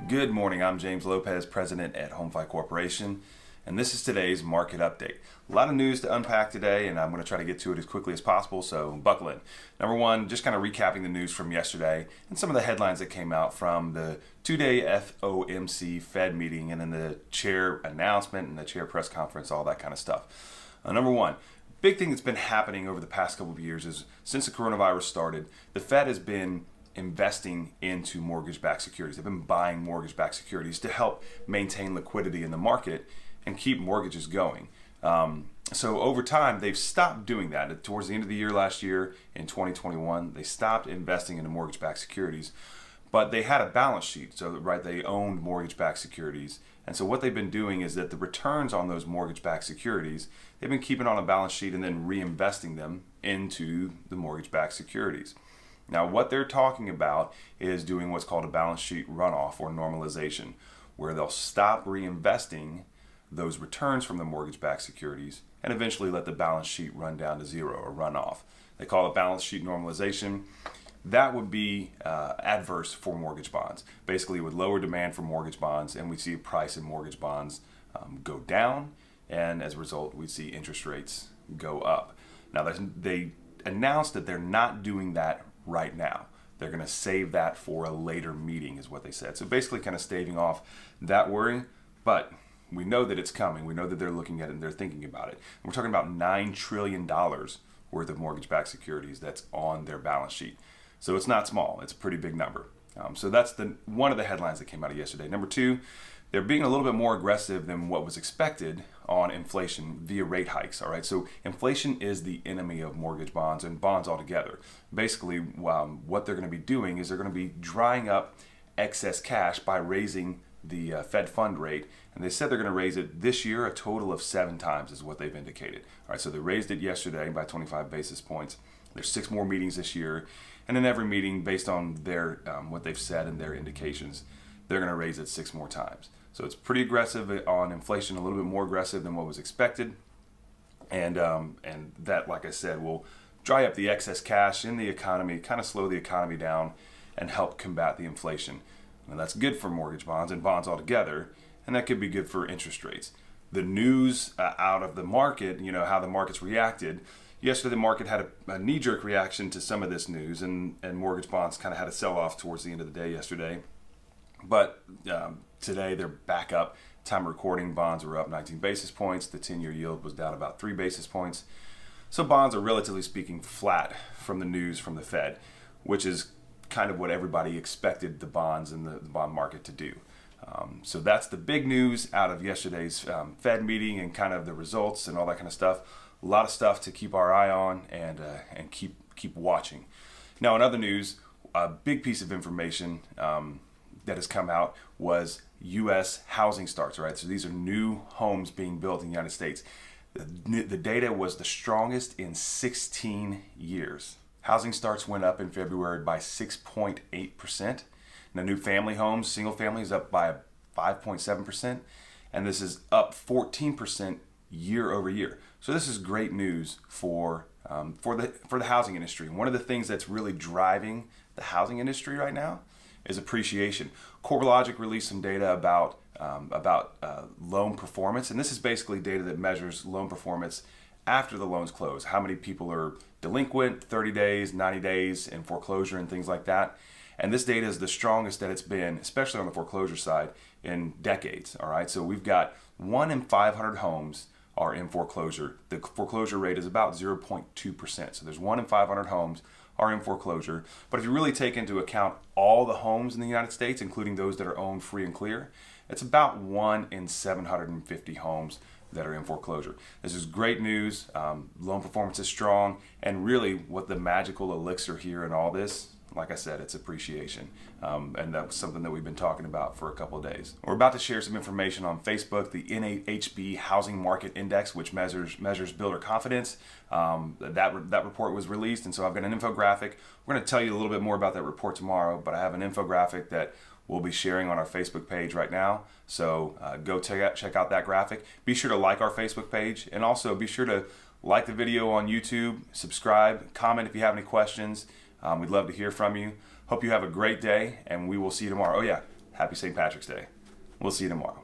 Good morning, I'm James Lopez, President at HomeFi Corporation, and this is today's market update. A lot of news to unpack today, and I'm going to try to get to it as quickly as possible, so buckle in. Number one, just kind of recapping the news from yesterday and some of the headlines that came out from the two-day FOMC Fed meeting and then the chair announcement and the chair press conference, all that kind of stuff. Number one, big thing that's been happening over the past couple of years is since the coronavirus started, the Fed has been investing into mortgage-backed securities. They've been buying mortgage-backed securities to help maintain liquidity in the market and keep mortgages going. So over time, they've stopped doing that. Towards the end of the year last year, in 2021, they stopped investing into mortgage-backed securities, but they had a balance sheet. So they owned mortgage-backed securities. And so what they've been doing is that the returns on those mortgage-backed securities, they've been keeping on a balance sheet and then reinvesting them into the mortgage-backed securities. Now, what they're talking about is doing what's called a balance sheet runoff or normalization, where they'll stop reinvesting those returns from the mortgage-backed securities and eventually let the balance sheet run down to zero or run off. They call it balance sheet normalization. That would be adverse for mortgage bonds. Basically, it would lower demand for mortgage bonds, and we see a price in mortgage bonds go down, and as a result, we see interest rates go up. Now, they announced that they're not doing that right now. They're going to save that for a later meeting is what they said. So basically kind of staving off that worry, but we know that it's coming. We know that they're looking at it and they're thinking about it. And we're talking about $9 trillion worth of mortgage-backed securities that's on their balance sheet. So it's not small. It's a pretty big number. So that's one of the headlines that came out of yesterday. Number two, they're being a little bit more aggressive than what was expected on inflation via rate hikes. All right, so inflation is the enemy of mortgage bonds and bonds altogether. Basically, what they're going to be doing is they're going to be drying up excess cash by raising the Fed fund rate, and they said they're going to raise it this year a total of 7 times is what they've indicated. All right, so they raised it yesterday by 25 basis points. There's 6 more meetings this year, and in every meeting, based on their what they've said and their indications, they're going to raise it 6 more times. So it's pretty aggressive on inflation, a little bit more aggressive than what was expected, and that, like I said, will dry up the excess cash in the economy, kind of slow the economy down, and help combat the inflation. And that's good for mortgage bonds and bonds altogether, and that could be good for interest rates. The news out of the market, how the markets reacted. Yesterday, the market had a knee-jerk reaction to some of this news, and mortgage bonds kind of had a sell-off towards the end of the day yesterday. But today, they're back up. Time of recording, bonds were up 19 basis points. The 10-year yield was down about 3 basis points. So bonds are, relatively speaking, flat from the news from the Fed, which is kind of what everybody expected the bonds and the bond market to do. So that's the big news out of yesterday's Fed meeting and kind of the results and all that kind of stuff. A lot of stuff to keep our eye on and keep watching. Now, in other news, a big piece of information that has come out was U.S. housing starts. Right, so these are new homes being built in the United States. The data was the strongest in 16 years. Housing starts went up in February by 6.8%. Now, new family homes, single family, is up by 5.7%, and this is up 14% year over year. So this is great news for the housing industry. One of the things that's really driving the housing industry right now is appreciation. CoreLogic released some data about loan performance, and this is basically data that measures loan performance after the loans close. How many people are delinquent, 30 days, 90 days in foreclosure and things like that. And this data is the strongest that it's been, especially on the foreclosure side, in decades. All right, so we've got 1 in 500 homes are in foreclosure. The foreclosure rate is about 0.2%. So there's 1 in 500 homes are in foreclosure. But if you really take into account all the homes in the United States, including those that are owned free and clear, it's about 1 in 750 homes that are in foreclosure. This is great news. Loan performance is strong, and really what the magical elixir here in all this, like I said, it's appreciation. And that's something that we've been talking about for a couple of days. We're about to share some information on Facebook, the NAHB Housing Market Index, which measures builder confidence. That report was released, and so I've got an infographic. We're going to tell you a little bit more about that report tomorrow, but I have an infographic that we'll be sharing on our Facebook page right now. So go check out that graphic. Be sure to like our Facebook page, and also be sure to like the video on YouTube, subscribe, comment if you have any questions. We'd love to hear from you. Hope you have a great day, and we will see you tomorrow. Oh yeah, Happy St. Patrick's Day. We'll see you tomorrow.